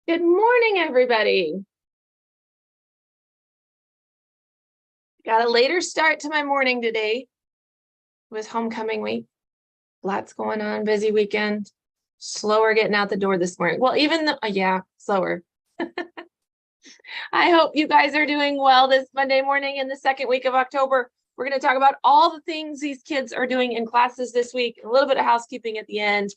Good morning, everybody. Got a later start to my morning today. It was homecoming week. Lots going on, busy weekend. Slower getting out the door this morning. Well, even though, yeah, slower. I hope you guys are doing well this Monday morning in the second week of October. We're going to talk about all the things these kids are doing in classes this week, a little bit of housekeeping at the end.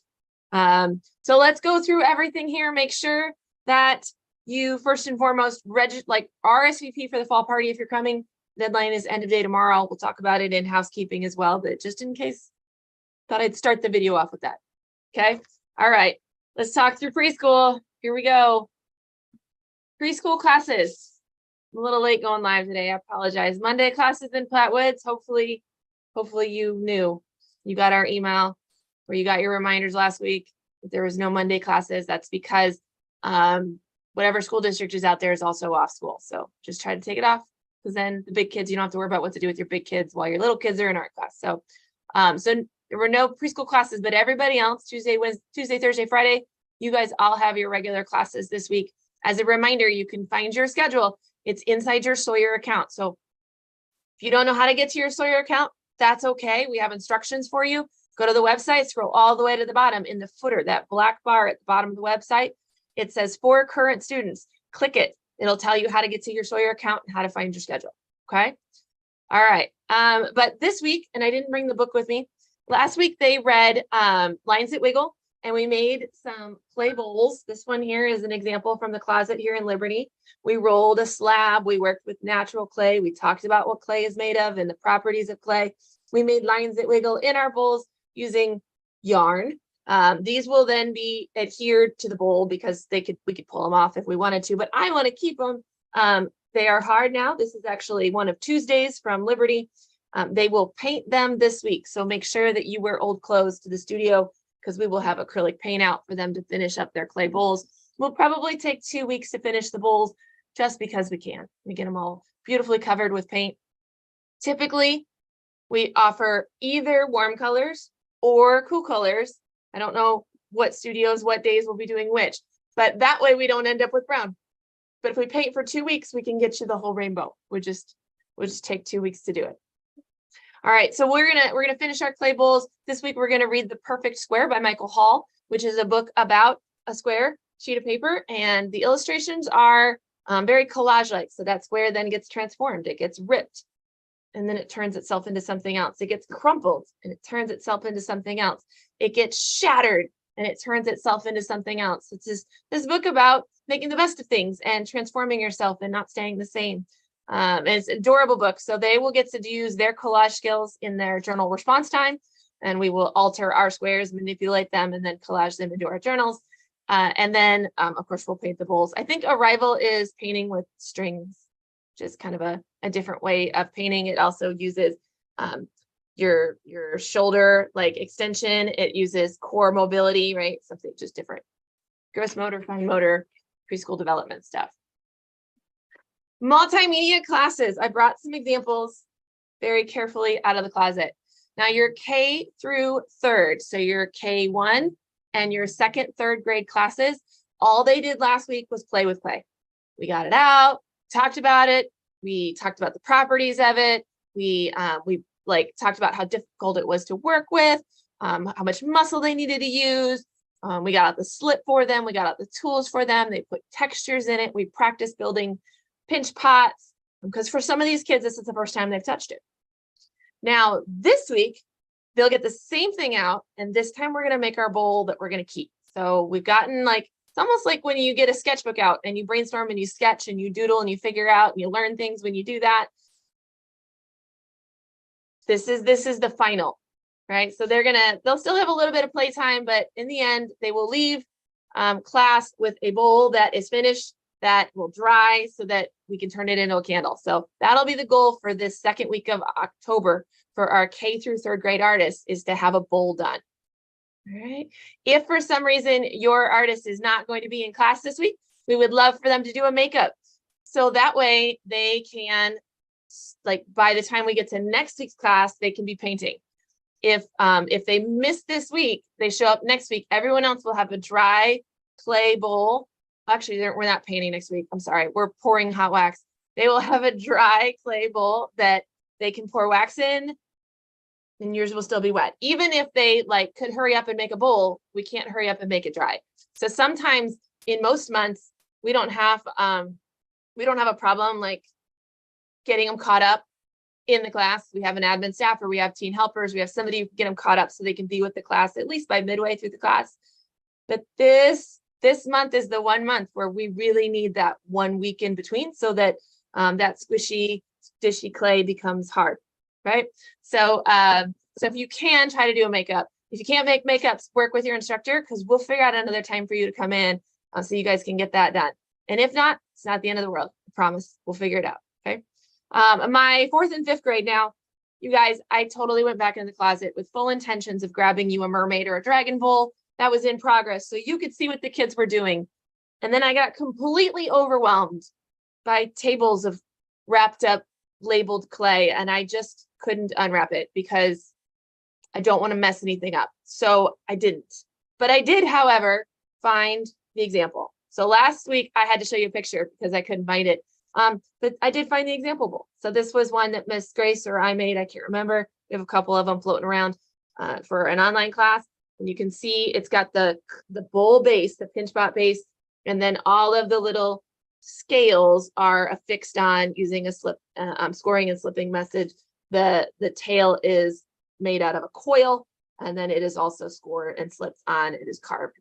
So let's go through everything here. Make sure that you first and foremost RSVP for the fall party if you're coming. Deadline is end of day tomorrow. We'll talk about it in housekeeping as well, but just in case, thought I'd start the video off with that. Okay. All right. Let's talk through preschool. Here we go. Preschool classes. I'm a little late going live today. I apologize. Monday classes in Plattwoods. Hopefully you knew. You got our email or you got your reminders last week that there was no Monday classes. That's because whatever school district is out there is also off school. So just try to take it off, because then the big kids, you don't have to worry about what to do with your big kids while your little kids are in art class. So there were no preschool classes, but everybody else, Tuesday, Thursday, Friday, you guys all have your regular classes this week. As a reminder, you can find your schedule. It's inside your Sawyer account. So if you don't know how to get to your Sawyer account, that's okay. We have instructions for you. Go to the website, scroll all the way to the bottom in the footer, that black bar at the bottom of the website. It says for current students. Click it. It'll tell you how to get to your Sawyer account and how to find your schedule. Okay. All right. But this week, and I didn't bring the book with me. Last week they read Lines That Wiggle, and we made some clay bowls. This one here is an example from the closet here in Liberty. We rolled a slab. We worked with natural clay. We talked about what clay is made of and the properties of clay. We made lines that wiggle in our bowls using yarn. These will then be adhered to the bowl because we could pull them off if we wanted to, but I want to keep them. They are hard now. This is actually one of Tuesdays from Liberty. They will paint them this week. So make sure that you wear old clothes to the studio, because we will have acrylic paint out for them to finish up their clay bowls. We'll probably take 2 weeks to finish the bowls just because we can. We get them all beautifully covered with paint. Typically, we offer either warm colors or cool colors. I don't know what studios, what days we'll be doing which, but that way we don't end up with brown. But if we paint for 2 weeks, we can get you the whole rainbow. We'll just take 2 weeks to do it. All right, so we're gonna finish our clay bowls. This week we're gonna read The Perfect Square by Michael Hall, which is a book about a square sheet of paper, and the illustrations are very collage-like. So that square then gets transformed. It gets ripped, and then it turns itself into something else. It gets crumpled, and it turns itself into something else. It gets shattered, and it turns itself into something else. It's this book about making the best of things and transforming yourself and not staying the same. And it's an adorable book. So they will get to use their collage skills in their journal response time, and we will alter our squares, manipulate them, and then collage them into our journals. And then, of course, we'll paint the bowls. I think Arrival is painting with strings, which is kind of a different way of painting. It also uses your shoulder like extension. It uses core mobility, right? Something just different. Gross motor, fine motor, preschool development stuff. Multimedia classes. I brought some examples very carefully out of the closet. Now your K through third, so your K1 and your second, third grade classes, all they did last week was play with clay. We got it out, talked about it. We talked about the properties of it. We talked about how difficult it was to work with, how much muscle they needed to use. We got out the slip for them. We got out the tools for them. They put textures in it. We practiced building pinch pots, because for some of these kids, this is the first time they've touched it. Now, this week, they'll get the same thing out, and this time we're going to make our bowl that we're going to keep. So we've gotten it's almost like when you get a sketchbook out and you brainstorm and you sketch and you doodle and you figure out and you learn things when you do that. This is the final, right? So they'll still have a little bit of playtime, but in the end, they will leave class with a bowl that is finished, that will dry so that we can turn it into a candle. So that'll be the goal for this second week of October for our K through third grade artists, is to have a bowl done. All right. If for some reason your artist is not going to be in class this week, we would love for them to do a makeup. So that way they can, by the time we get to next week's class, they can be painting. If they miss this week, they show up next week, everyone else will have a dry clay bowl actually, we're not painting next week. I'm sorry. We're pouring hot wax. They will have a dry clay bowl that they can pour wax in, and yours will still be wet. Even if they like could hurry up and make a bowl, we can't hurry up and make it dry. So sometimes in most months, we don't have a problem like getting them caught up in the class. We have an admin staff, or we have teen helpers. We have somebody who can get them caught up so they can be with the class at least by midway through the class. But this month is the 1 month where we really need that 1 week in between, so that that squishy, dishy clay becomes hard, right? So, so if you can, try to do a makeup. If you can't make makeups, work with your instructor, because we'll figure out another time for you to come in so you guys can get that done. And if not, it's not the end of the world. I promise. We'll figure it out. Okay. My 4th and 5th grade now, you guys, I totally went back in the closet with full intentions of grabbing you a mermaid or a dragon bowl that was in progress so you could see what the kids were doing. And then I got completely overwhelmed by tables of wrapped up labeled clay, and I just couldn't unwrap it because I don't want to mess anything up. So I didn't. But I did, however, find the example. So last week I had to show you a picture because I couldn't find it. But I did find the example bowl. So this was one that Miss Grace or I made. I can't remember. We have a couple of them floating around for an online class. And you can see it's got the bowl base, the pinch pot base, and then all of the little scales are affixed on using a scoring and slipping message. The tail is made out of a coil, and then it is also scored and slipped on. It is carved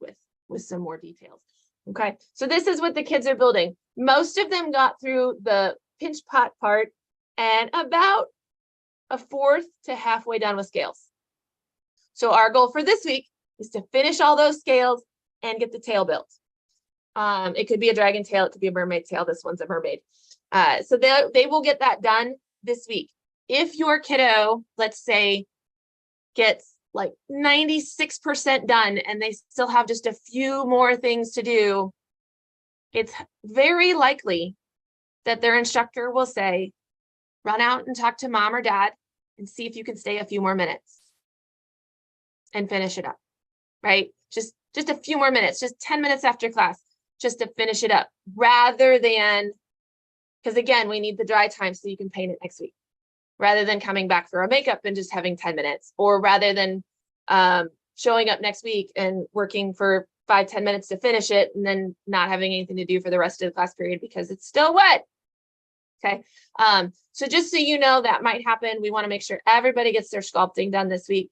with some more details. Okay, so this is what the kids are building. Most of them got through the pinch pot part and about a 1/4 to halfway done with scales. So our goal for this week is to finish all those scales and get the tail built. It could be a dragon tail, it could be a mermaid tail. This one's a mermaid. So they will get that done this week. If your kiddo, let's say, gets like 96% done and they still have just a few more things to do, it's very likely that their instructor will say, run out and talk to mom or dad and see if you can stay a few more minutes and finish it up, right? Just a few more minutes, just 10 minutes after class, just to finish it up, rather than, because again, we need the dry time so you can paint it next week, rather than coming back for a makeup and just having 10 minutes, or rather than showing up next week and working for 5-10 minutes to finish it and then not having anything to do for the rest of the class period because it's still wet. Okay. So just so you know, that might happen. We want to make sure everybody gets their sculpting done this week.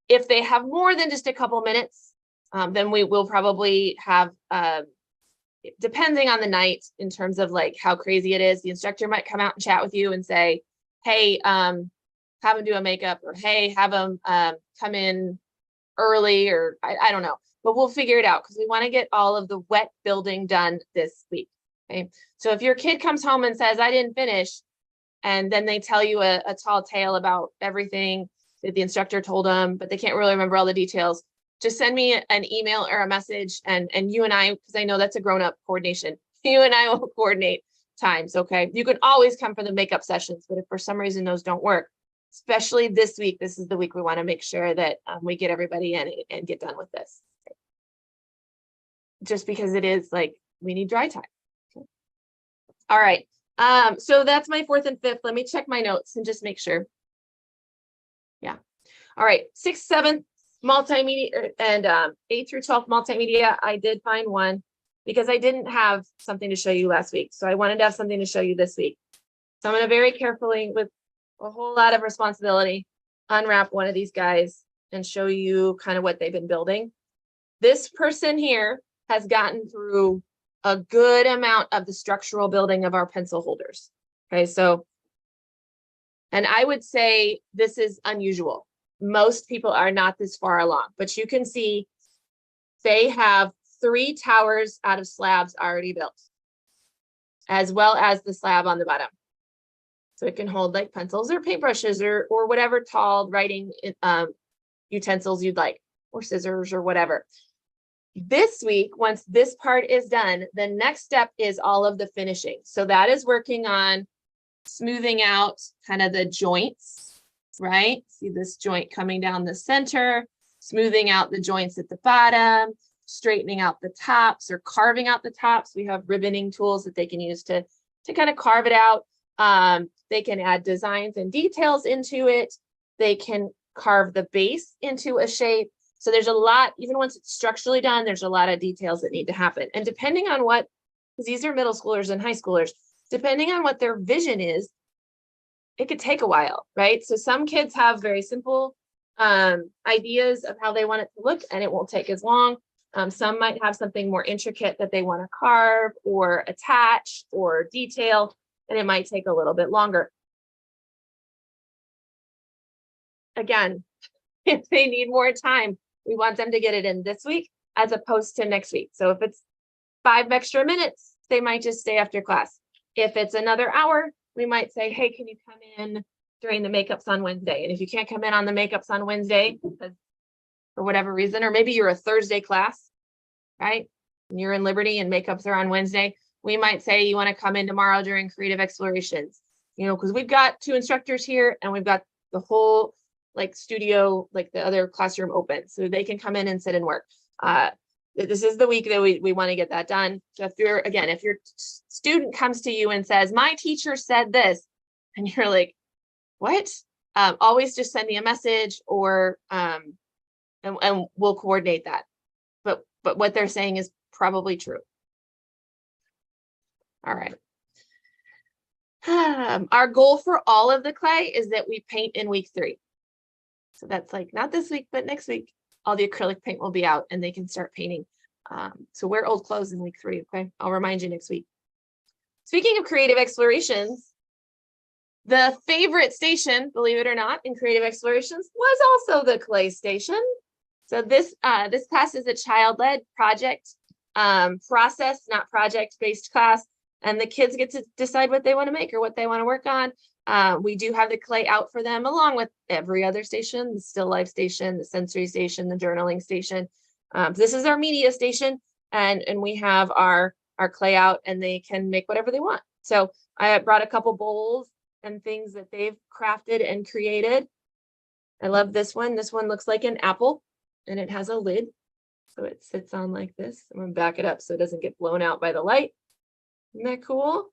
If they have more than just a couple minutes, then we will probably have, depending on the night in terms of like how crazy it is, the instructor might come out and chat with you and say, hey, have them do a makeup, or hey, have them come in early, or I don't know, but we'll figure it out because we want to get all of the wet building done this week. Okay. So if your kid comes home and says, I didn't finish, and then they tell you a tall tale about everything that the instructor told them, but they can't really remember all the details, just send me an email or a message, and you and I, because I know that's a grown-up coordination, you and I will coordinate times. Okay. You can always come for the makeup sessions, but if for some reason those don't work, especially this week, this is the week we want to make sure that we get everybody in and get done with this. Just because it is like, we need dry time. Okay. All right. So that's my 4th and 5th. Let me check my notes and just make sure. Yeah. All right. 6th, 7th multimedia and 8th through 12th multimedia. I did find one because I didn't have something to show you last week. So I wanted to have something to show you this week. So I'm going to very carefully, with a whole lot of responsibility, unwrap one of these guys and show you kind of what they've been building. This person here has gotten through a good amount of the structural building of our pencil holders. Okay, so, and I would say this is unusual. Most people are not this far along, but you can see they have 3 towers out of slabs already built, as well as the slab on the bottom. So it can hold like pencils or paintbrushes or whatever tall writing utensils you'd like, or scissors or whatever. This week, once this part is done, the next step is all of the finishing. So that is working on smoothing out kind of the joints, right? See this joint coming down the center, smoothing out the joints at the bottom, straightening out the tops or carving out the tops. We have ribboning tools that they can use to kind of carve it out. They can add designs and details into it. They can carve the base into a shape. So there's a lot, even once it's structurally done, there's a lot of details that need to happen. And depending on what, because these are middle schoolers and high schoolers, depending on what their vision is, it could take a while, right? So some kids have very simple ideas of how they want it to look, and it won't take as long. Some might have something more intricate that they want to carve or attach or detail, and it might take a little bit longer. Again, if they need more time, we want them to get it in this week as opposed to next week. So if it's 5 extra minutes, they might just stay after class. If it's another hour, we might say, hey, can you come in during the makeups on Wednesday? And if you can't come in on the makeups on Wednesday, because for whatever reason, or maybe you're a Thursday class, right? And you're in Liberty and makeups are on Wednesday, we might say you want to come in tomorrow during creative explorations, you know, because we've got 2 instructors here and we've got the whole like studio, like the other classroom open, so they can come in and sit and work. This is the week that we want to get that done. So if your student comes to you and says, my teacher said this, and you're like, what? Always just send me a message, or and we'll coordinate that. But what they're saying is probably true. All right. Our goal for all of the clay is that we paint in week 3. So that's like not this week, but next week, all the acrylic paint will be out and they can start painting. So wear old clothes in week 3. Okay. I'll remind you next week. Speaking of creative explorations, the favorite station, believe it or not, in creative explorations was also the clay station. So this class is a child-led project process, not project-based class. And the kids get to decide what they want to make or what they want to work on. We do have the clay out for them along with every other station, the still life station, the sensory station, the journaling station. This is our media station, and we have our clay out and they can make whatever they want. So I brought a couple bowls and things that they've crafted and created. I love this one. This one looks like an apple and it has a lid. So it sits on like this. I'm going to back it up so it doesn't get blown out by the light. Isn't that cool?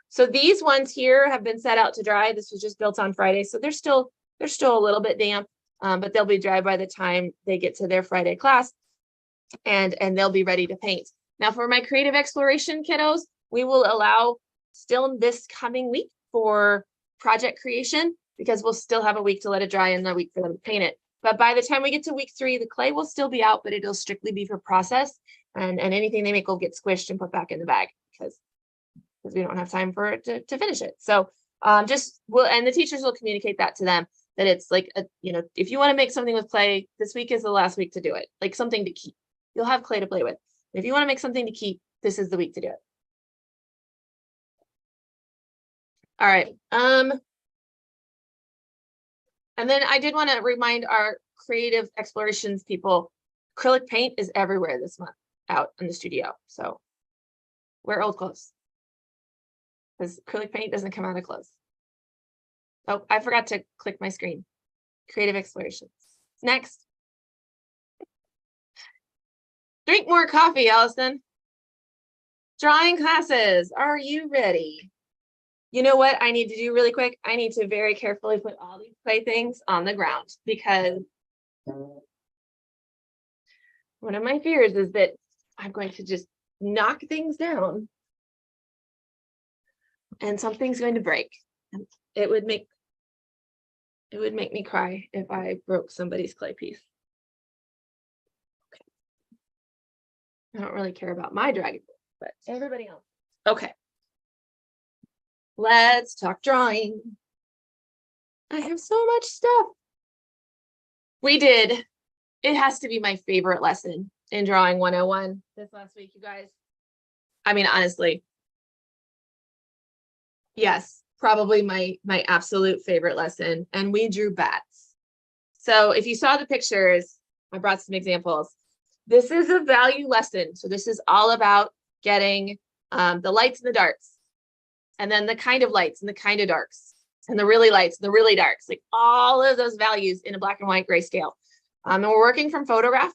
So these ones here have been set out to dry. This was just built on Friday, so they're still a little bit damp, but they'll be dry by the time they get to their Friday class, and they'll be ready to paint. Now for my creative exploration kiddos, we will allow still this coming week for project creation, because we'll still have a week to let it dry and a week for them to paint it. But by the time we get to week 3, the clay will still be out, but it'll strictly be for process, and anything they make will get squished and put back in the bag because we don't have time for it to finish it. So and the teachers will communicate that to them, that it's like, if you want to make something with clay, this week is the last week to do it, like something to keep. You'll have clay to play with. If you want to make something to keep, this is the week to do it. All right. And then I did want to remind our creative explorations people, acrylic paint is everywhere this month out in the studio. So wear old clothes, because acrylic paint doesn't come out of clothes. Oh, I forgot to click my screen. Creative explorations. Next. Drink more coffee, Allison. Drawing classes. Are you ready? You know what I need to do really quick? I need to very carefully put all these playthings on the ground, because one of my fears is that I'm going to just knock things down and something's going to break. It would make me cry if I broke somebody's clay piece. Okay. I don't really care about my dragon, but everybody else. Okay. Let's talk drawing. I have so much stuff. It has to be my favorite lesson in Drawing 101 this last week, you guys. I mean, honestly, yes, probably my absolute favorite lesson. And we drew bats. So if you saw the pictures, I brought some examples. This is a value lesson. So this is all about getting the lights and the darks, and then the kind of lights and the kind of darks, and the really lights and the really darks, like all of those values in a black and white grayscale. And we're working from photograph.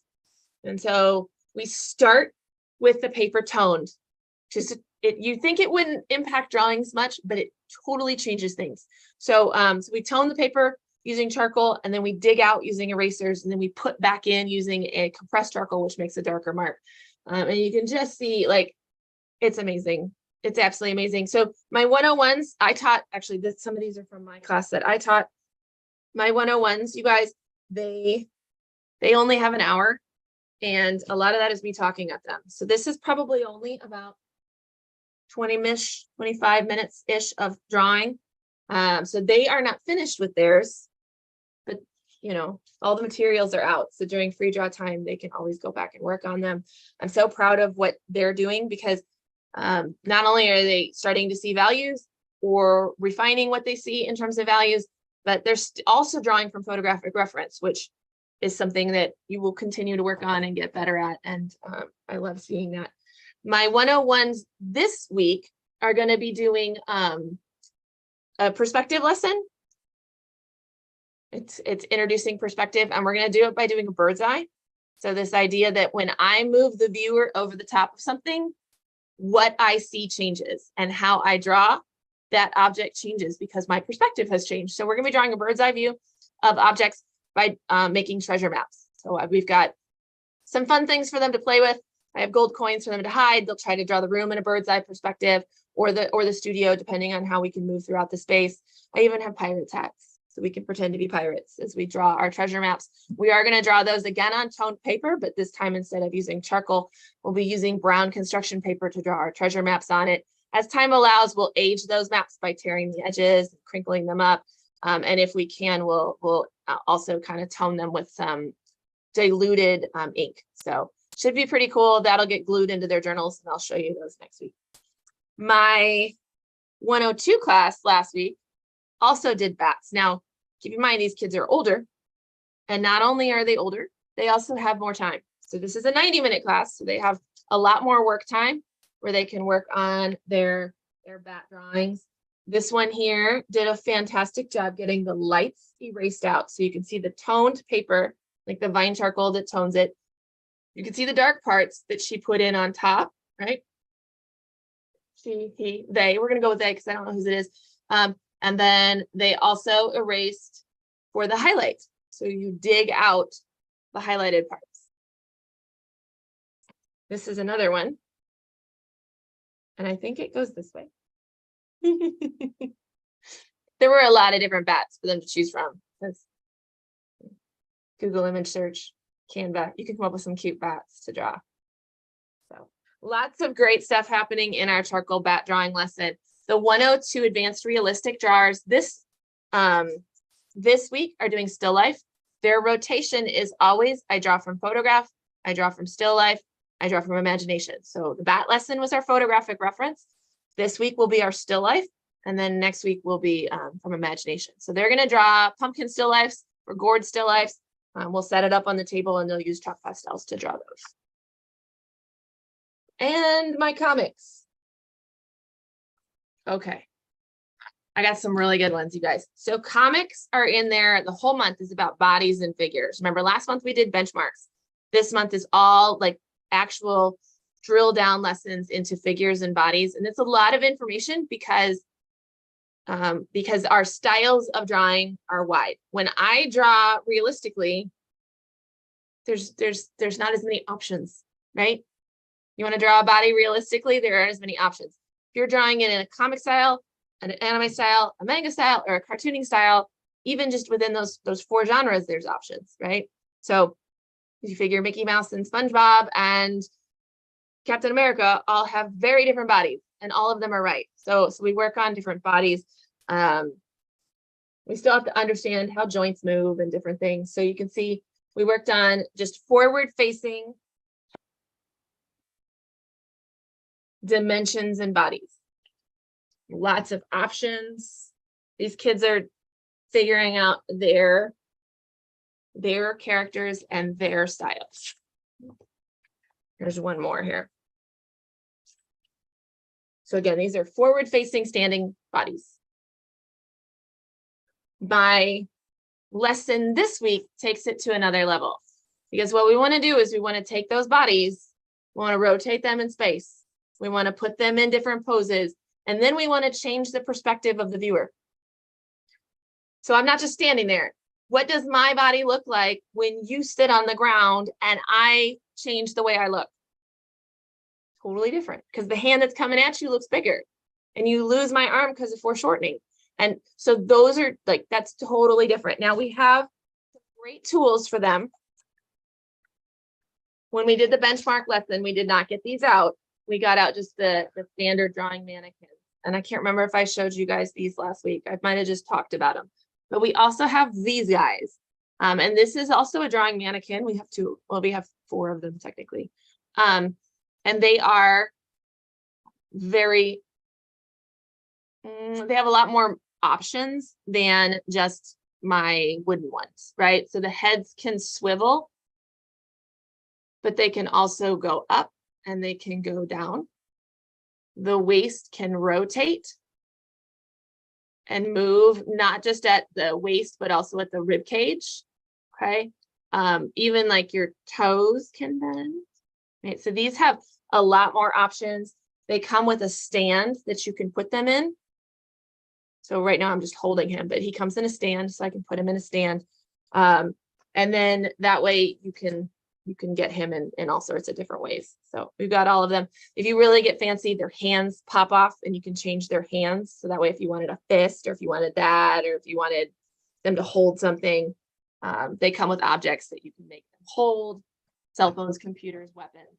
And so we start with the paper toned. Just you think it wouldn't impact drawings much, but it totally changes things. So, so we tone the paper using charcoal, and then we dig out using erasers, and then we put back in using a compressed charcoal, which makes a darker mark. And you can just see, like, it's amazing. It's absolutely amazing. So my 101s, I taught, actually, some of these are from my class that I taught. My 101s, you guys, they only have an hour, and a lot of that is me talking at them. So this is probably only about 20-ish, 25 minutes-ish of drawing. So they are not finished with theirs, but you know, all the materials are out. So during free draw time, they can always go back and work on them. I'm so proud of what they're doing, because not only are they starting to see values or refining what they see in terms of values, but they're also drawing from photographic reference, which is something that you will continue to work on and get better at. And I love seeing that. My 101s this week are going to be doing a perspective lesson. It's introducing perspective, and we're going to do it by doing a bird's eye. So this idea that when I move the viewer over the top of something, what I see changes, and how I draw that object changes because my perspective has changed. So we're going to be drawing a bird's eye view of objects by making treasure maps. So we've got some fun things for them to play with. I have gold coins for them to hide. They'll try to draw the room in a bird's eye perspective, or the studio, depending on how we can move throughout the space. I even have pirates hats, so we can pretend to be pirates as we draw our treasure maps. We are going to draw those again on toned paper, but this time, instead of using charcoal, we'll be using brown construction paper to draw our treasure maps on it. As time allows, we'll age those maps by tearing the edges, crinkling them up. And if we can, we'll also kind of tone them with some diluted ink. So should be pretty cool. That'll get glued into their journals, and I'll show you those next week. My 102 class last week also did bats. Now, keep in mind, these kids are older, and not only are they older, they also have more time. So this is a 90-minute class, so they have a lot more work time where they can work on their bat drawings. This one here did a fantastic job getting the lights erased out. So you can see the toned paper, like the vine charcoal that tones it. You can see the dark parts that she put in on top, right? She, he, they. We're going to go with they because I don't know whose it is. And then they also erased for the highlight. So you dig out the highlighted parts. This is another one. And I think it goes this way. There were a lot of different bats for them to choose from. Google image search, Canva, you can come up with some cute bats to draw. So lots of great stuff happening in our charcoal bat drawing lesson. The 102 advanced realistic drawers this week are doing still life. Their rotation is always, I draw from photograph, I draw from still life, I draw from imagination. So the bat lesson was our photographic reference. This week will be our still life, and then next week will be from imagination. So they're going to draw pumpkin still lifes or gourd still lifes. We'll set it up on the table, and they'll use chalk pastels to draw those. And my comics. Okay. I got some really good ones, you guys. So comics are in there. The whole month is about bodies and figures. Remember, last month we did benchmarks. This month is all like actual drill down lessons into figures and bodies. And it's a lot of information because our styles of drawing are wide. When I draw realistically, there's not as many options, right? You want to draw a body realistically, there aren't as many options. If you're drawing it in a comic style, an anime style, a manga style, or a cartooning style, even just within those four genres, there's options, right? So you figure Mickey Mouse and SpongeBob and Captain America all have very different bodies, and all of them are right. So we work on different bodies. We still have to understand how joints move and different things. So you can see we worked on just forward facing dimensions and bodies. Lots of options. These kids are figuring out their characters and their styles. There's one more here. So again, these are forward facing standing bodies. My lesson this week takes it to another level. Because what we want to do is we want to take those bodies, we want to rotate them in space. We want to put them in different poses. And then we want to change the perspective of the viewer. So I'm not just standing there. What does my body look like when you sit on the ground and I change the way I look? Totally different, because the hand that's coming at you looks bigger and you lose my arm because of foreshortening. And so those are like, that's totally different. Now we have great tools for them. When we did the benchmark lesson, we did not get these out. We got out just the standard drawing mannequins. And I can't remember if I showed you guys these last week. I might have just talked about them. But we also have these guys. And this is also a drawing mannequin. We have two, well, we have 4 of them technically. And they are very, they have a lot more options than just my wooden ones, right? So the heads can swivel, but they can also go up and they can go down. The waist can rotate and move, not just at the waist, but also at the rib cage, okay? Even like your toes can bend, right? So these have a lot more options. They come with a stand that you can put them in. So right now I'm just holding him, but he comes in a stand, so I can put him in a stand. And then that way you can get him in all sorts of different ways. So we've got all of them. If you really get fancy, their hands pop off and you can change their hands. So that way, if you wanted a fist, or if you wanted that, or if you wanted them to hold something, they come with objects that you can make them hold: cell phones, computers, weapons,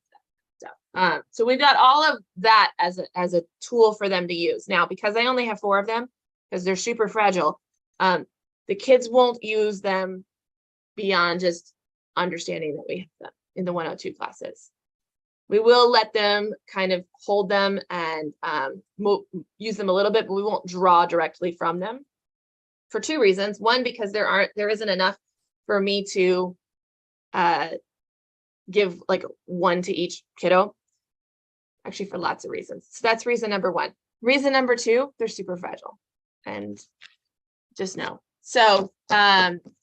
stuff. So we've got all of that as a tool for them to use. Now, because I only have 4 of them, because they're super fragile, the kids won't use them beyond just understanding that we have them in the 102 classes. We will let them kind of hold them and use them a little bit, but we won't draw directly from them for 2 reasons. One, because there isn't enough for me to give like 1 to each kiddo, actually, for lots of reasons. So that's reason number 1. Reason number 2, they're super fragile, and just know. So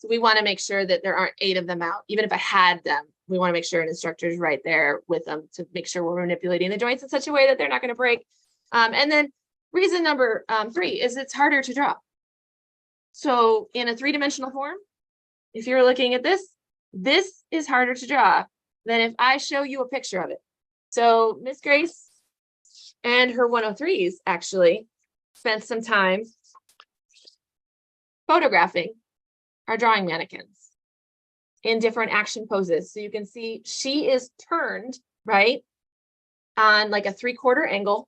we want to make sure that there aren't 8 of them out. Even if I had them, we want to make sure an instructor is right there with them to make sure we're manipulating the joints in such a way that they're not going to break. And then reason number 3 is it's harder to draw. So in a 3-dimensional form, if you're looking at this is harder to draw than if I show you a picture of it. So Miss Grace and her 103s actually spent some time photographing our drawing mannequins in different action poses. So you can see she is turned, right, on like a 3/4 angle.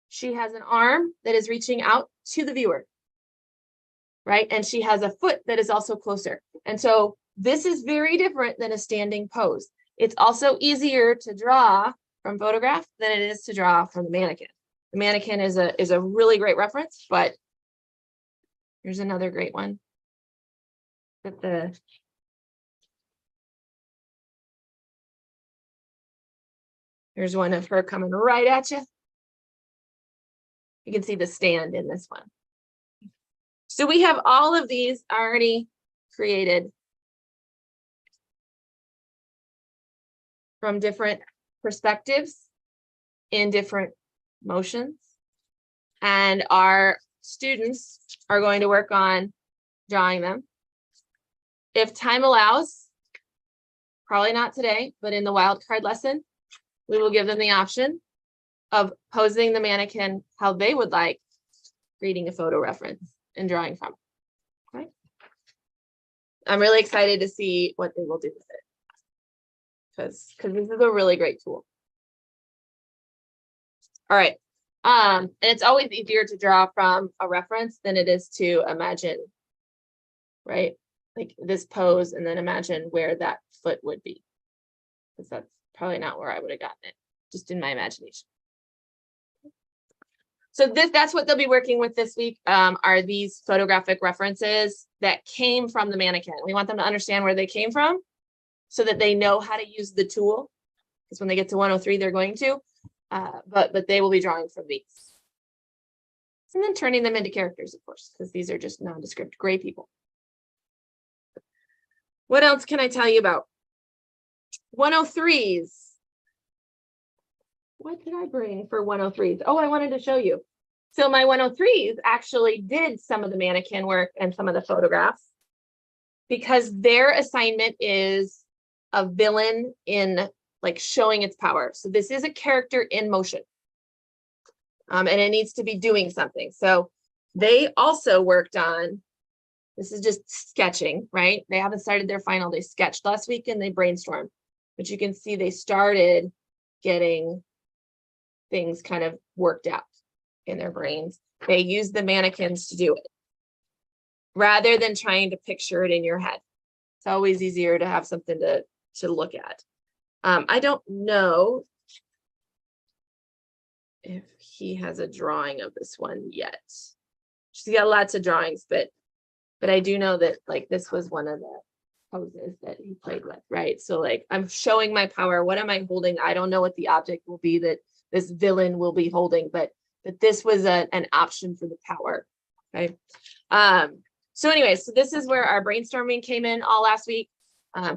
She has an arm that is reaching out to the viewer, right? And she has a foot that is also closer. And so this is very different than a standing pose. It's also easier to draw from photograph than it is to draw from the mannequin. The mannequin is a really great reference, but here's another great one. Here's one of her coming right at you. You can see the stand in this one. So we have all of these already created from different perspectives in different motions. And our students are going to work on drawing them. If time allows, probably not today, but in the wildcard lesson, we will give them the option of posing the mannequin how they would like, creating a photo reference and drawing from. Okay. I'm really excited to see what they will do with it, because this is a really great tool. All right. And it's always easier to draw from a reference than it is to imagine, right? Like this pose, and then imagine where that foot would be, because that's probably not where I would have gotten it, just in my imagination. So that's what they'll be working with this week, are these photographic references that came from the mannequin. We want them to understand where they came from so that they know how to use the tool, because when they get to 103, they're going to, but they will be drawing from these. And then turning them into characters, of course, because these are just nondescript gray people. What else can I tell you about? 103s. What did I bring for 103s? Oh, I wanted to show you. So my 103s actually did some of the mannequin work and some of the photographs because their assignment is a villain in like showing its power. So this is a character in motion. And it needs to be doing something. So they also worked on, this is just sketching, right? They haven't started their final. They sketched last week and they brainstormed. But you can see they started getting things kind of worked out in their brains. They use the mannequins to do it rather than trying to picture it in your head. It's always easier to have something to look at. I don't know if he has a drawing of this one yet. She's got lots of drawings, but I do know that like this was one of the poses that he played with, right? So like I'm showing my power. What am I holding? I don't know what the object will be that this villain will be holding, but this was an option for the power. Okay. So anyway, so this is where our brainstorming came in all last week.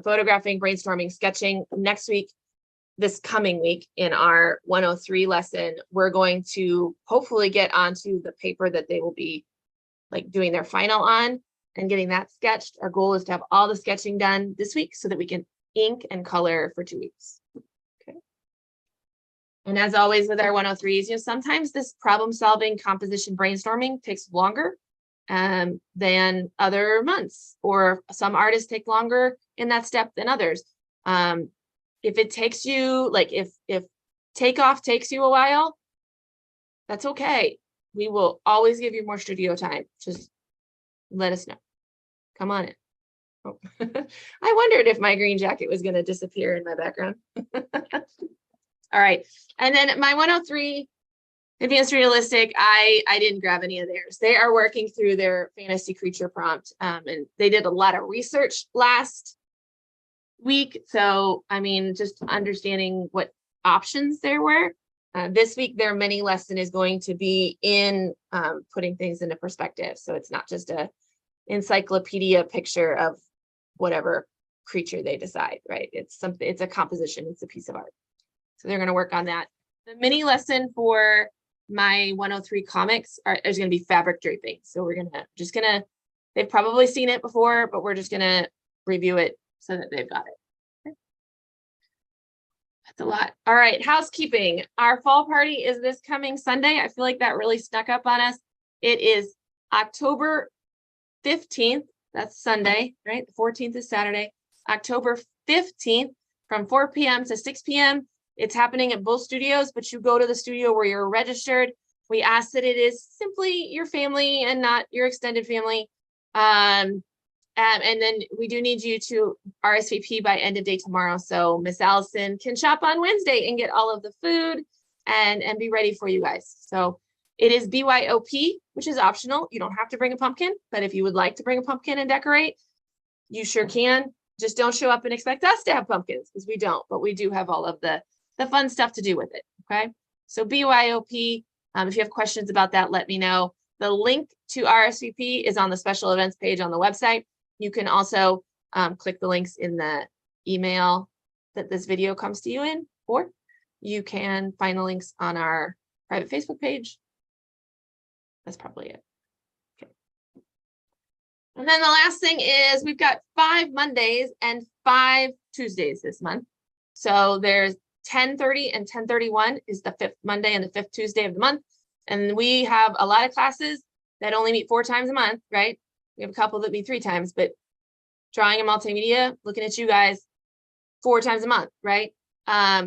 Photographing, brainstorming, sketching. Next week, this coming week in our 103 lesson, we're going to hopefully get onto the paper that they will be like doing their final on and getting that sketched. Our goal is to have all the sketching done this week so that we can ink and color for 2 weeks. Okay. And as always with our 103s, you know, sometimes this problem solving, composition, brainstorming takes longer than other months, or some artists take longer in that step than others. If it takes you, like if takeoff takes you a while, that's okay. We will always give you more studio time. Just let us know. Come on in. Oh. I wondered if my green jacket was going to disappear in my background. All right. And then my 103 Advanced Realistic, I didn't grab any of theirs. They are working through their fantasy creature prompt. And they did a lot of research last week. So, I mean, just understanding what options there were. This week, their mini lesson is going to be in putting things into perspective. So it's not just a encyclopedia picture of whatever creature they decide, right? It's something, it's a composition, it's a piece of art. So they're going to work on that. The mini lesson for my 103 comics is going to be fabric draping. So we're just going to, they've probably seen it before, but we're just going to review it so that they've got it. Okay. That's a lot. All right, housekeeping. Our fall party is this coming Sunday. I feel like that really snuck up on us. It is October 15th. That's Sunday, right? The 14th is Saturday. October 15th from 4 p.m. to 6 p.m. It's happening at both studios, but you go to the studio where you're registered. We ask that it is simply your family and not your extended family. And then we do need you to RSVP by end of day tomorrow. So Miss Allison can shop on Wednesday and get all of the food and be ready for you guys. So it is BYOP, which is optional. You don't have to bring a pumpkin, but if you would like to bring a pumpkin and decorate, you sure can. Just don't show up and expect us to have pumpkins, because we don't, but we do have all of the fun stuff to do with it. Okay. So BYOP, if you have questions about that, let me know. The link to RSVP is on the special events page on the website. You can also click the links in the email that this video comes to you in, or you can find the links on our private Facebook page. That's probably it. Okay. And then the last thing is we've got 5 Mondays and 5 Tuesdays this month. So there's 10:30 and 10:31 is the 5th Monday and the 5th Tuesday of the month. And we have a lot of classes that only meet 4 times a month, right? We have a couple that meet 3 times, but drawing and multimedia, looking at you guys 4 times a month, right?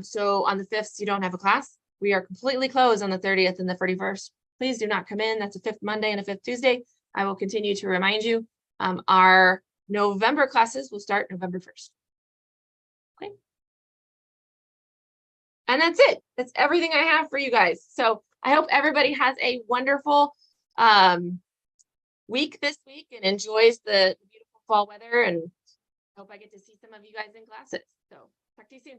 So on the 5th, you don't have a class. We are completely closed on the 30th and the 31st. Please do not come in. That's a 5th Monday and a 5th Tuesday. I will continue to remind you. Our November classes will start November 1st. Okay. And that's it. That's everything I have for you guys. So I hope everybody has a wonderful week this week and enjoys the beautiful fall weather. And I hope I get to see some of you guys in classes. So talk to you soon.